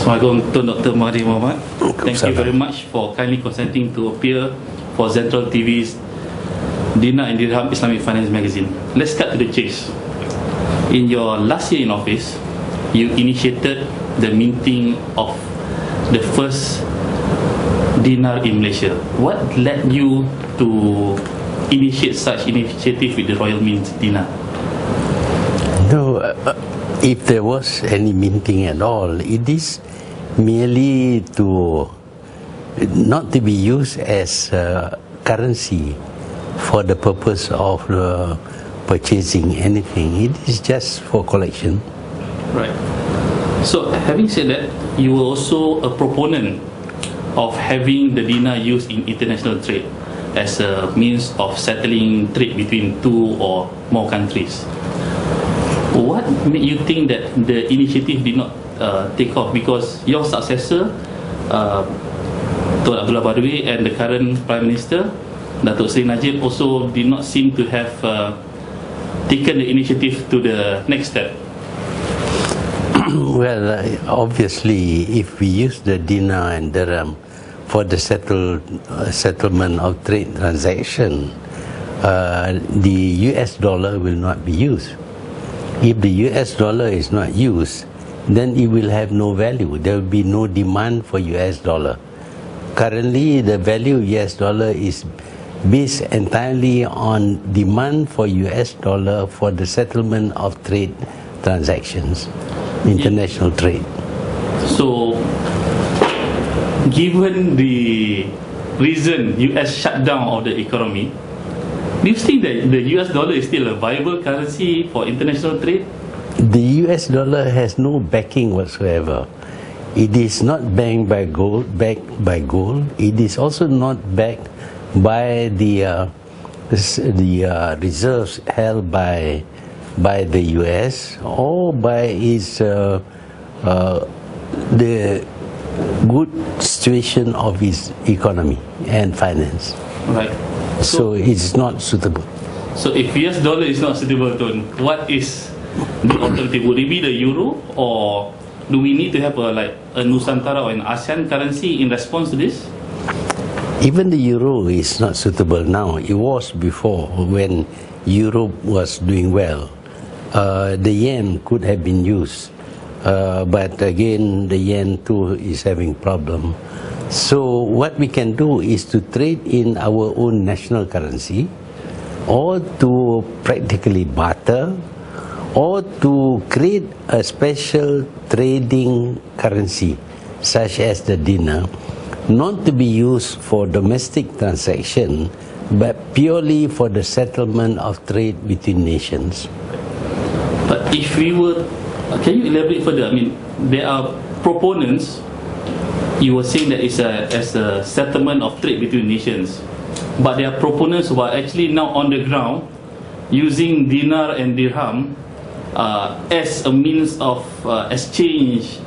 Assalamualaikum, Dr. Mahathir Mohamad. Thank you very much for kindly consenting to appear for Central TV's Dinar Dirham Islamic Finance magazine. Let's cut to the chase. In your last year in office, you initiated the minting of the first dinar in Malaysia. What led you to initiate such initiative with the Royal Mint dinar? No, if there was any minting at all, it is merely to not to be used as currency for the purpose of purchasing anything. It is just for collection. Right. So, having said that, you were also a proponent of having the dinar used in international trade as a means of settling trade between two or more countries. What made you think that the initiative did not take off? Because your successor, Dr. Abdullah Badwi, and the current Prime Minister, Datuk Seri Najib, also did not seem to have taken the initiative to the next step. Well, obviously, if we use the dinar and dirham for the settlement of trade transaction, the US dollar will not be used. If the US dollar is not used, then it will have no value. There will be no demand for US dollar. Currently, the value of US dollar is based entirely on demand for US dollar for the settlement of trade transactions, international trade. So, given the reason US shutdown of the economy, do you think that the US dollar is still a viable currency for international trade? The US dollar has no backing whatsoever. It is not backed by gold. It is also not backed by the reserves held by the US or by its the good situation of its economy and finance. Right. So it's not suitable. So if US dollar is not suitable, Tun, what is the alternative? Would it be the euro, or do we need to have a Nusantara or an ASEAN currency in response to this? Even the euro is not suitable now. It was before, when Europe was doing well. The yen could have been used, but again the yen too is having problem. So what we can do is to trade in our own national currency, or to practically barter, or to create a special trading currency such as the dinar, not to be used for domestic transaction but purely for the settlement of trade between nations. But if we were, can you elaborate further? I mean, there are proponents. You were saying that it's as a settlement of trade between nations, but there are proponents who are actually now on the ground using dinar and dirham as a means of exchange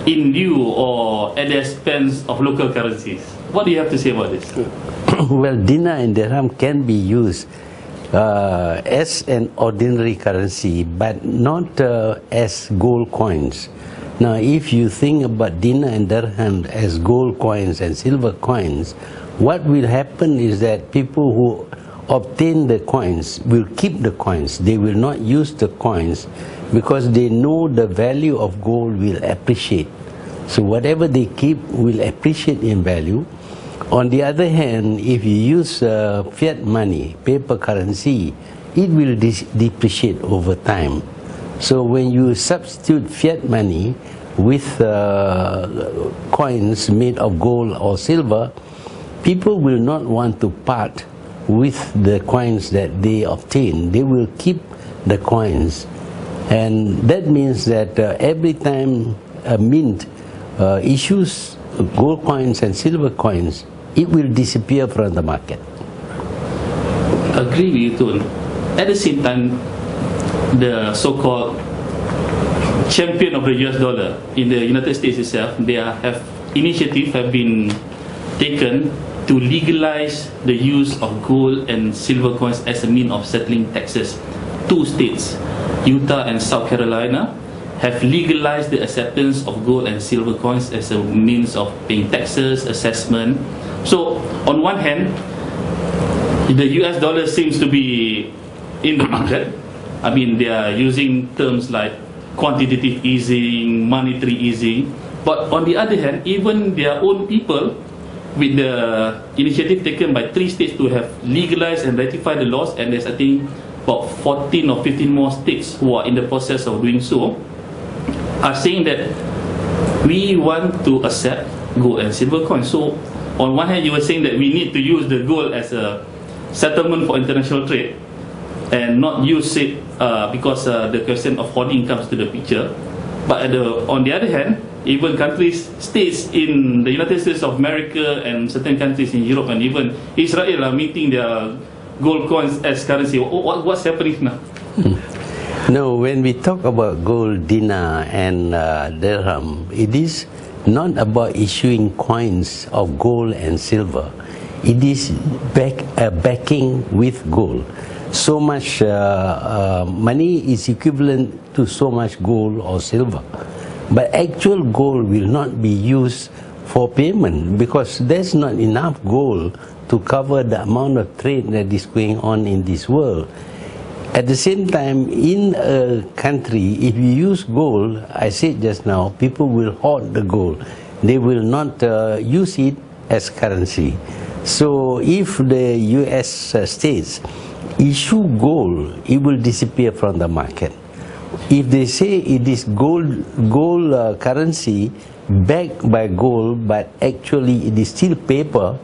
in lieu or at the expense of local currencies. What do you have to say about this? Well, dinar and dirham can be used as an ordinary currency, but not as gold coins. Now, if you think about dinar and dirham as gold coins and silver coins, what will happen is that people who obtain the coins will keep the coins. They will not use the coins because they know the value of gold will appreciate. So whatever they keep will appreciate in value. On the other hand, if you use fiat money, paper currency, it will depreciate over time. So when you substitute fiat money with coins made of gold or silver, people will not want to part with the coins that they obtain. They will keep the coins, and that means that every time a mint issues gold coins and silver coins, it will disappear from the market. Agree with you, Tun. At the same time, the so-called champion of the US dollar in the United States itself, initiatives have been taken to legalize the use of gold and silver coins as a means of settling taxes. Two states, Utah and South Carolina, have legalized the acceptance of gold and silver coins as a means of paying taxes, assessment. So on one hand, the US dollar seems to be in the market. I mean, they are using terms like quantitative easing, monetary easing. But on the other hand, even their own people, with the initiative taken by 3 states to have legalized and ratified the laws, and there's I think about 14 or 15 more states who are in the process of doing so, are saying that we want to accept gold and silver coins. So on one hand, you were saying that we need to use the gold as a settlement for international trade and not use it because the question of hoarding comes to the picture. But on the other hand, even states in the United States of America and certain countries in Europe and even Israel are meeting their gold coins as currency. What's happening now? No, when we talk about gold, dinar and dirham, it is not about issuing coins of gold and silver. It is backing with gold. So much money is equivalent to so much gold or silver. But actual gold will not be used for payment because there's not enough gold to cover the amount of trade that is going on in this world. At the same time, in a country, if you use gold, I said just now, people will hoard the gold. They will not use it as currency. So if the US states issue gold, it will disappear from the market. If they say it is gold currency backed by gold, but actually it is still paper,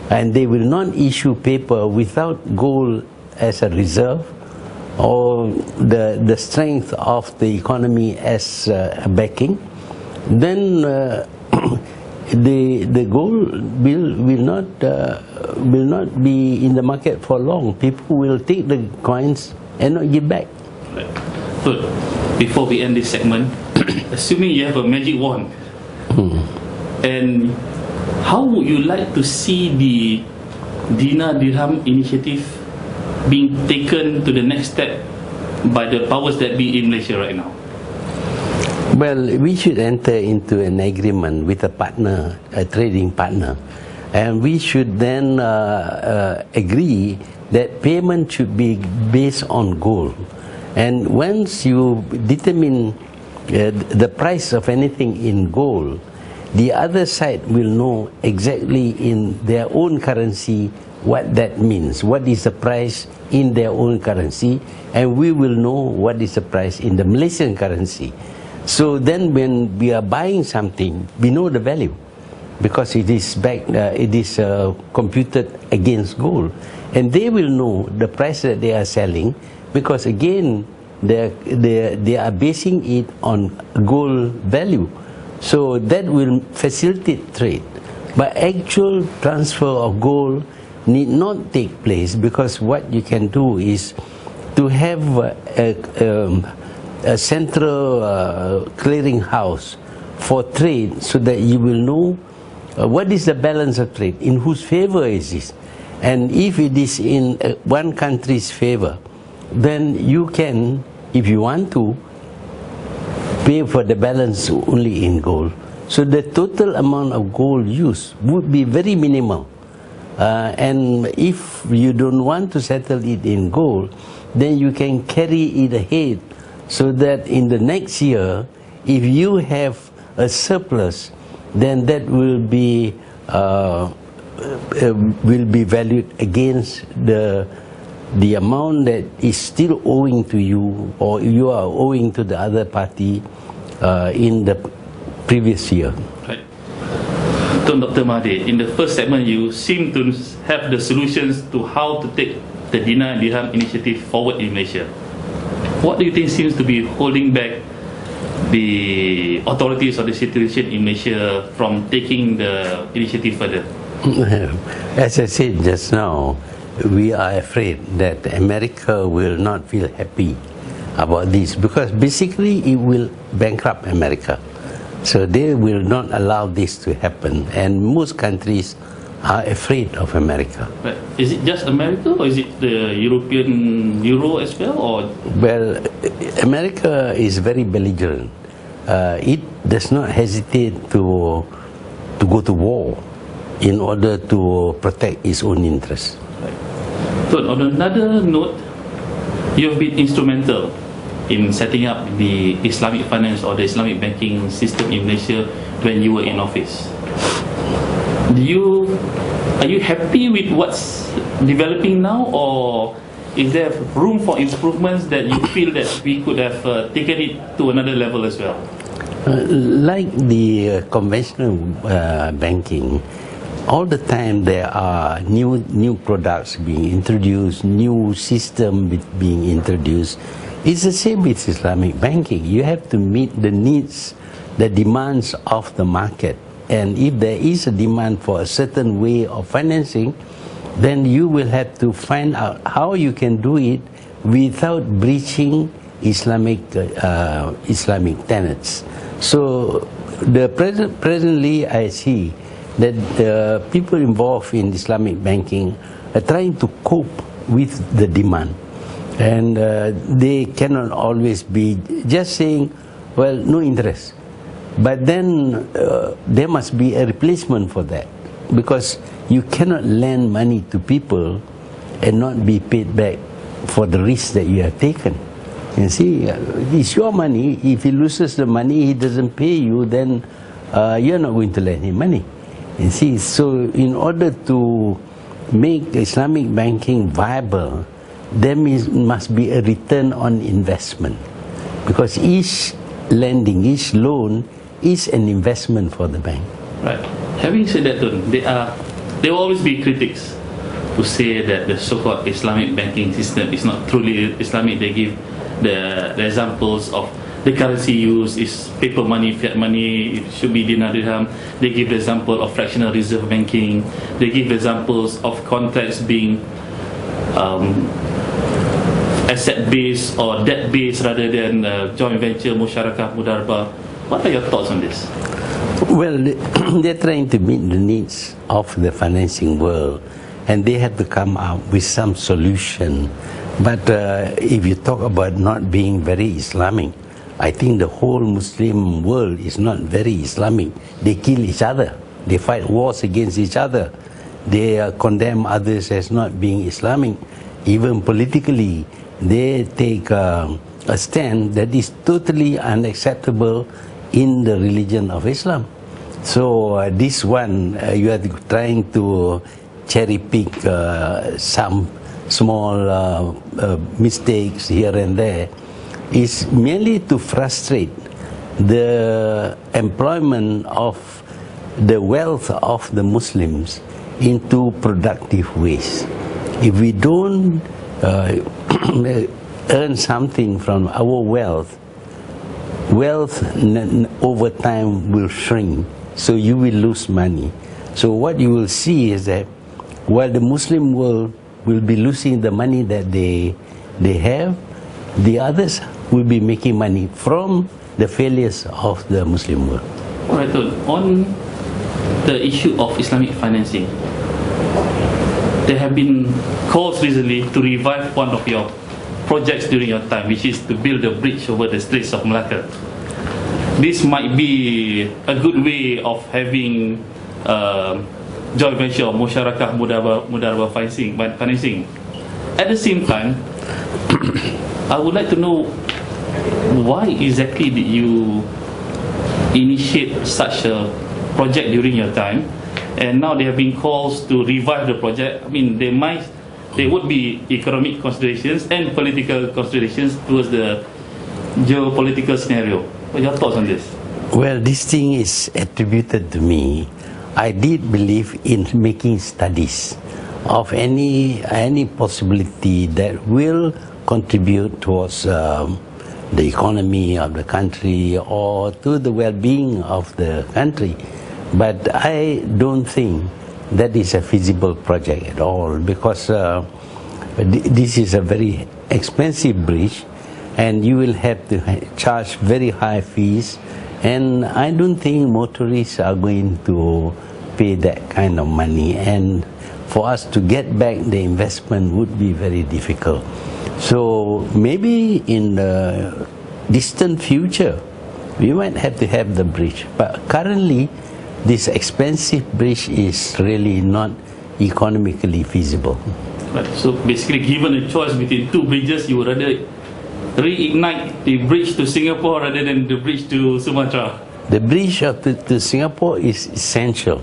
and they will not issue paper without gold as a reserve or the strength of the economy as backing, then the gold will not be in the market for long. People will take the coins and not give back. Right. Good. Before we end this segment, assuming you have a magic wand, and how would you like to see the Dinar Dirham initiative being taken to the next step by the powers that be in Malaysia right now? Well, we should enter into an agreement with a partner, a trading partner, and we should then agree that payment should be based on gold. And once you determine the price of anything in gold, the other side will know exactly in their own currency what that means, what is the price in their own currency, and we will know what is the price in the Malaysian currency. So then when we are buying something, we know the value because it is computed against gold, and they will know the price that they are selling because again they are basing it on gold value. So that will facilitate trade. But actual transfer of gold need not take place because what you can do is to have a central clearing house for trade so that you will know what is the balance of trade, in whose favor is this. And if it is in one country's favor, then you can, if you want to, pay for the balance only in gold. So the total amount of gold used would be very minimal. And if you don't want to settle it in gold, then you can carry it ahead so that in the next year, if you have a surplus, then that will be valued against the amount that is still owing to you, or you are owing to the other party in the previous year. Right. Dr. Mahathir, in the first segment you seem to have the solutions to how to take the Dinar Dirham initiative forward in Malaysia. What do you think seems to be holding back the authorities or the situation in Malaysia from taking the initiative further? As I said just now, we are afraid that America will not feel happy about this because basically it will bankrupt America. So they will not allow this to happen, and most countries are afraid of America. But is it just America, or is it the European Euro as well? Or well, America is very belligerent. It does not hesitate to go to war in order to protect its own interests. So on another note, you have been instrumental in setting up the Islamic finance or the Islamic banking system in Malaysia when you were in office. Are you happy with what's developing now, or is there room for improvements that you feel that we could have taken it to another level as well? Like the conventional banking, all the time there are new products being introduced, new system being introduced. It's the same with Islamic banking. You have to meet the needs, the demands of the market. And if there is a demand for a certain way of financing, then you will have to find out how you can do it without breaching Islamic tenets. So presently I see that the people involved in Islamic banking are trying to cope with the demand. And they cannot always be just saying, well, no interest. But then there must be a replacement for that, because you cannot lend money to people and not be paid back for the risk that you have taken. You see, it's your money. If he loses the money, he doesn't pay you, then you're not going to lend him money. You see, so in order to make Islamic banking viable, there must be a return on investment, because each lending, each loan is an investment for the bank. Right. Having said that, there will always be critics who say that the so-called Islamic banking system is not truly Islamic. They give the examples of the currency used is paper money, fiat money, it should be dinar dirham. They give the example of fractional reserve banking. They give examples of contracts being asset-based or debt-based rather than joint venture, musyarakah, mudarabah. What are your thoughts on this? Well, they're trying to meet the needs of the financing world, and they have to come up with some solution. But if you talk about not being very Islamic, I think the whole Muslim world is not very Islamic. They kill each other. They fight wars against each other. They condemn others as not being Islamic. Even politically, they take a stand that is totally unacceptable in the religion of Islam. So this one, you are trying to cherry pick some small mistakes here and there, is merely to frustrate the employment of the wealth of the Muslims into productive ways. If we don't earn something from our wealth over time will shrink, so you will lose money. So what you will see is that while the Muslim world will be losing the money that they have, the others will be making money from the failures of the Muslim world. Alright, on the issue of Islamic financing, there have been calls recently to revive one of your projects during your time, which is to build a bridge over the Straits of Malacca. This might be a good way of having joint venture or musyarakah mudarabah financing. At the same time, I would like to know why exactly did you initiate such a project during your time, and now there have been calls to revive the project. I mean, there would be economic considerations and political considerations towards the geopolitical scenario. What are your thoughts on this? Well, this thing is attributed to me. I did believe in making studies of any possibility that will contribute towards the economy of the country or to the well-being of the country. But I don't think that is a feasible project at all, because this is a very expensive bridge and you will have to charge very high fees, and I don't think motorists are going to pay that kind of money, and for us to get back the investment would be very difficult. So maybe in the distant future, we might have to have the bridge. But currently, this expensive bridge is really not economically feasible. Right. So basically, given a choice between two bridges, you would rather reignite the bridge to Singapore rather than the bridge to Sumatra. The bridge to Singapore is essential.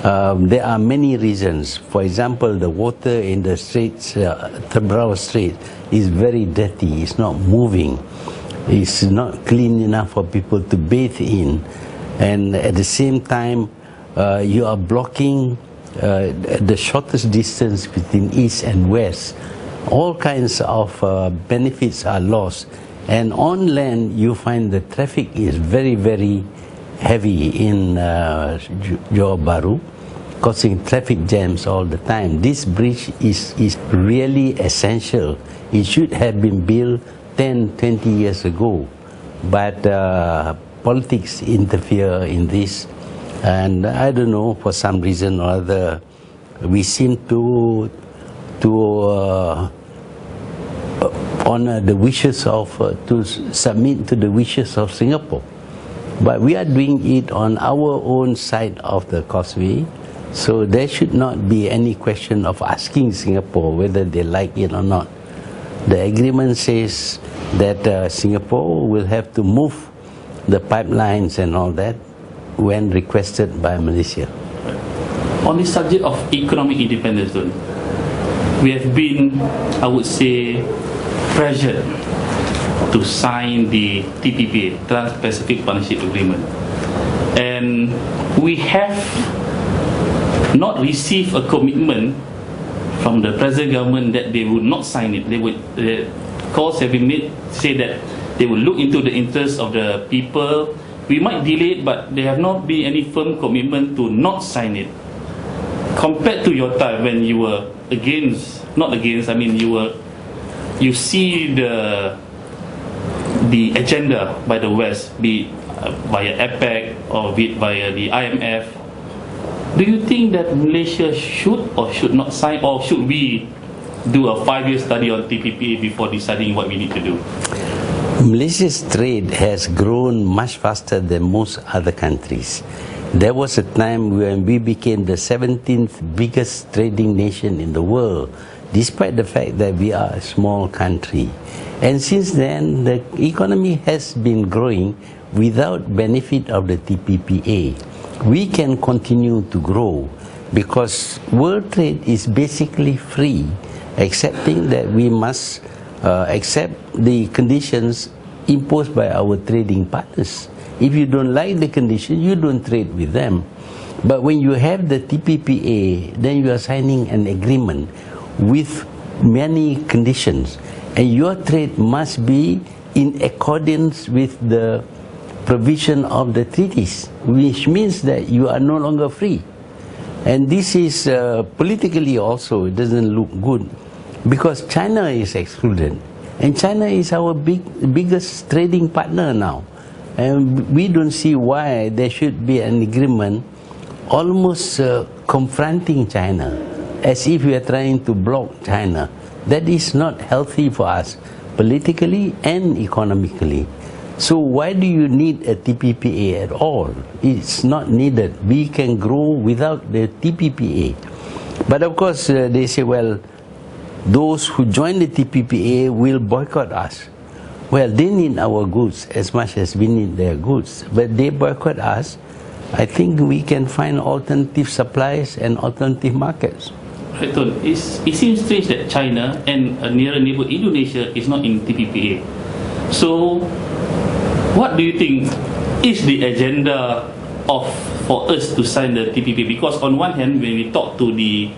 There are many reasons. For example, the water in the straits, Tebrau Strait, is very dirty. It's not moving. It's not clean enough for people to bathe in. And at the same time, you are blocking the shortest distance between east and west. All kinds of benefits are lost. And on land, you find the traffic is very, very heavy in Johor Bahru, causing traffic jams all the time. This bridge is really essential. It should have been built 10, 20 years ago. But politics interfere in this. And I don't know, for some reason or other, we seem to honor the wishes of, to submit to the wishes of Singapore. But we are doing it on our own side of the causeway, so there should not be any question of asking Singapore whether they like it or not. The agreement says that Singapore will have to move the pipelines and all that when requested by Malaysia. On the subject of economic independence, we have been, I would say, pressured to sign the TPPA, Trans-Pacific Partnership Agreement, and we have not received a commitment from the present government that they would not sign it. They would, calls have been made to say that they will look into the interests of the people. We might delay it, but there have not been any firm commitment to not sign it. Compared to your time when you were against, not against, I mean you see the agenda by the West, be it via APEC or be it via the IMF. Do you think that Malaysia should or should not sign, or should we do a 5-year study on TPPA before deciding what we need to do? Malaysia's trade has grown much faster than most other countries. There was a time when we became the 17th biggest trading nation in the world, despite the fact that we are a small country. And since then, the economy has been growing without benefit of the TPPA. We can continue to grow because world trade is basically free, excepting that we must accept the conditions imposed by our trading partners. If you don't like the condition, you don't trade with them. But when you have the TPPA, then you are signing an agreement with many conditions, and your trade must be in accordance with the provision of the treaties, which means that you are no longer free. And this is politically also, it doesn't look good, because China is excluded, and China is our biggest trading partner now. And we don't see why there should be an agreement almost confronting China, as if we are trying to block China. That is not healthy for us, politically and economically. So why do you need a TPPA at all? It's not needed. We can grow without the TPPA. But of course, they say, well, those who join the TPPA will boycott us. Well, they need our goods as much as we need their goods, but they boycott us. I think we can find alternative supplies and alternative markets. Right, it seems strange that China and a nearer neighbor Indonesia is not in TPPA. So, what do you think is the agenda for us to sign the TPPA? Because on one hand, when we talk to the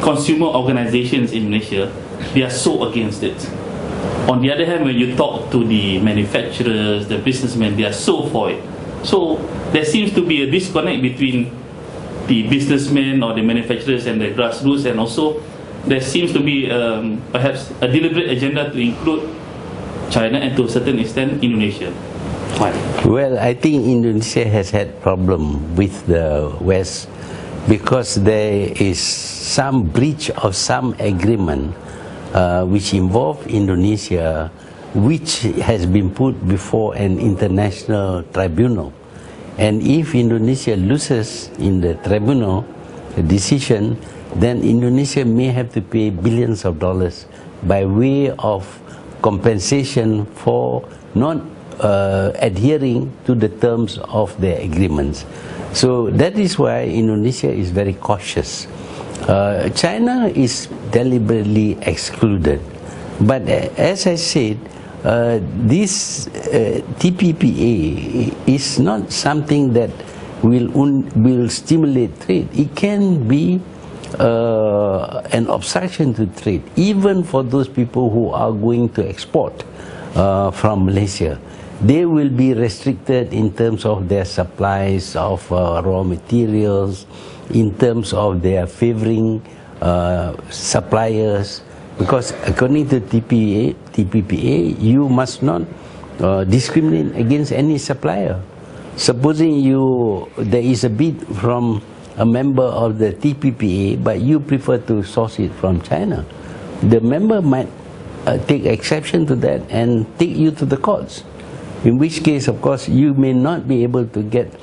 consumer organizations in Malaysia, they are so against it. On the other hand, when you talk to the manufacturers, the businessmen, they are so for it. So there seems to be a disconnect between the businessmen or the manufacturers and the grassroots, and also there seems to be perhaps a deliberate agenda to include China and to a certain extent Indonesia. Why? Well, I think Indonesia has had problem with the West because there is some breach of some agreement which involve Indonesia, which has been put before an international tribunal. And if Indonesia loses in the tribunal decision, then Indonesia may have to pay billions of dollars by way of compensation for not adhering to the terms of their agreements. So that is why Indonesia is very cautious. China is deliberately excluded. But as I said, this TPPA is not something that will stimulate trade. It can be an obstruction to trade, even for those people who are going to export from Malaysia. They will be restricted in terms of their supplies of raw materials, in terms of their favoring suppliers, because according to TPPA, you must not discriminate against any supplier. Supposing there is a bid from a member of the TPPA, but you prefer to source it from China, the member might take exception to that and take you to the courts. In which case, of course, you may not be able to get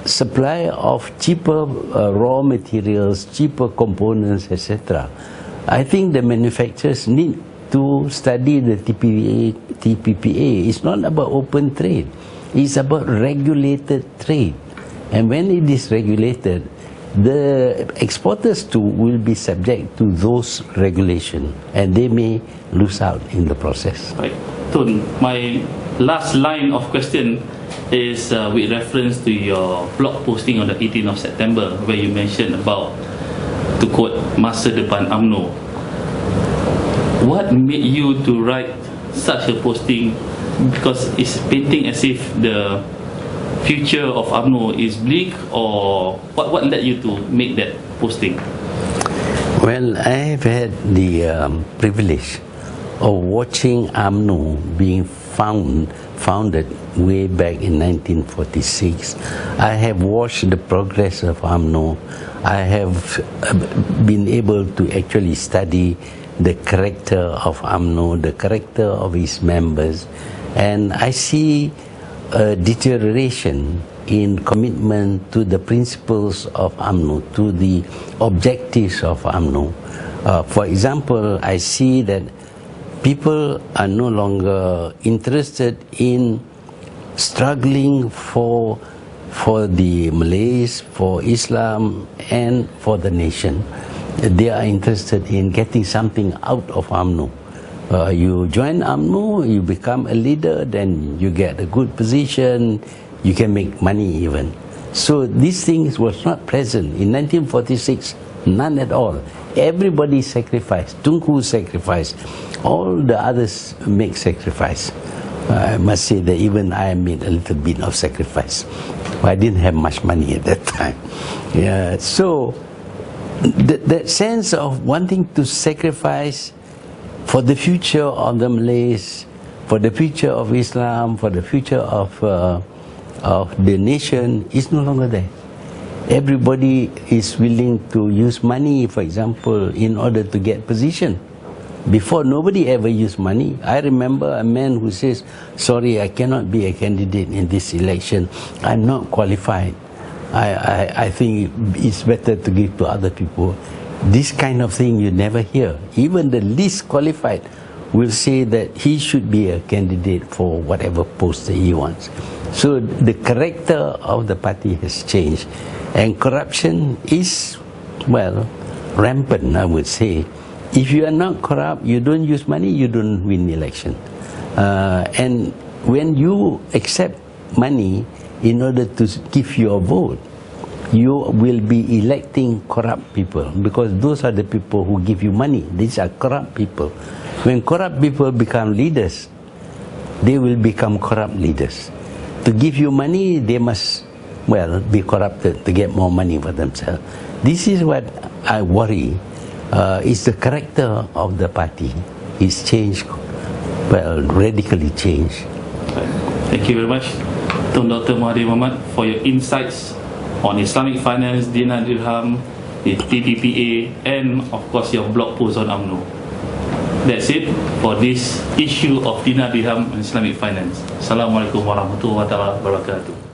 supply of cheaper raw materials, cheaper components, etc. I think the manufacturers need to study the TPPA. It's not about open trade. It's about regulated trade. And when it is regulated, the exporters too will be subject to those regulations, and they may lose out in the process. Right. Tun, my last line of question is with reference to your blog posting on the 18th of September, where you mentioned about, to quote, masa depan UMNO. What made you to write such a posting? Because it's painting as if the future of UMNO is bleak, or what led you to make that posting? Well, I have had the privilege of watching UMNO being founded way back in 1946. I have watched the progress of UMNO. I have been able to actually study the character of UMNO, the character of its members, and I see a deterioration in commitment to the principles of UMNO, to the objectives of UMNO. For example, I see that people are no longer interested in struggling for the Malays, for Islam, and for the nation. They are interested in getting something out of UMNO. You join UMNO, you become a leader, then you get a good position, you can make money even. So these things was not present. In 1946, none at all. Everybody sacrificed. Tunku sacrificed. All the others make sacrifice. I must say that even I made a little bit of sacrifice. I didn't have much money at that time. Yeah, so that sense of wanting to sacrifice for the future of the Malays, for the future of Islam, for the future of the nation is no longer there. Everybody is willing to use money, for example, in order to get position. Before, nobody ever used money. I remember a man who says, sorry, I cannot be a candidate in this election. I'm not qualified. I think it's better to give to other people. This kind of thing you never hear. Even the least qualified will say that he should be a candidate for whatever post that he wants. So the character of the party has changed. And corruption is, well, rampant, I would say. If you are not corrupt, you don't use money, you don't win election. And when you accept money in order to give your vote, you will be electing corrupt people, because those are the people who give you money. These are corrupt people. When corrupt people become leaders, they will become corrupt leaders. To give you money, they must, well, be corrupted to get more money for themselves. This is what I worry. Is the character of the party. It's changed, well, radically changed. Thank you very much, Dr. Mahathir Mohamad, for your insights on Islamic finance, dinar dirham, the TPPA, and of course your blog post on UMNO. That's it for this issue of dinar dirham and Islamic finance. Assalamualaikum warahmatullahi wabarakatuh.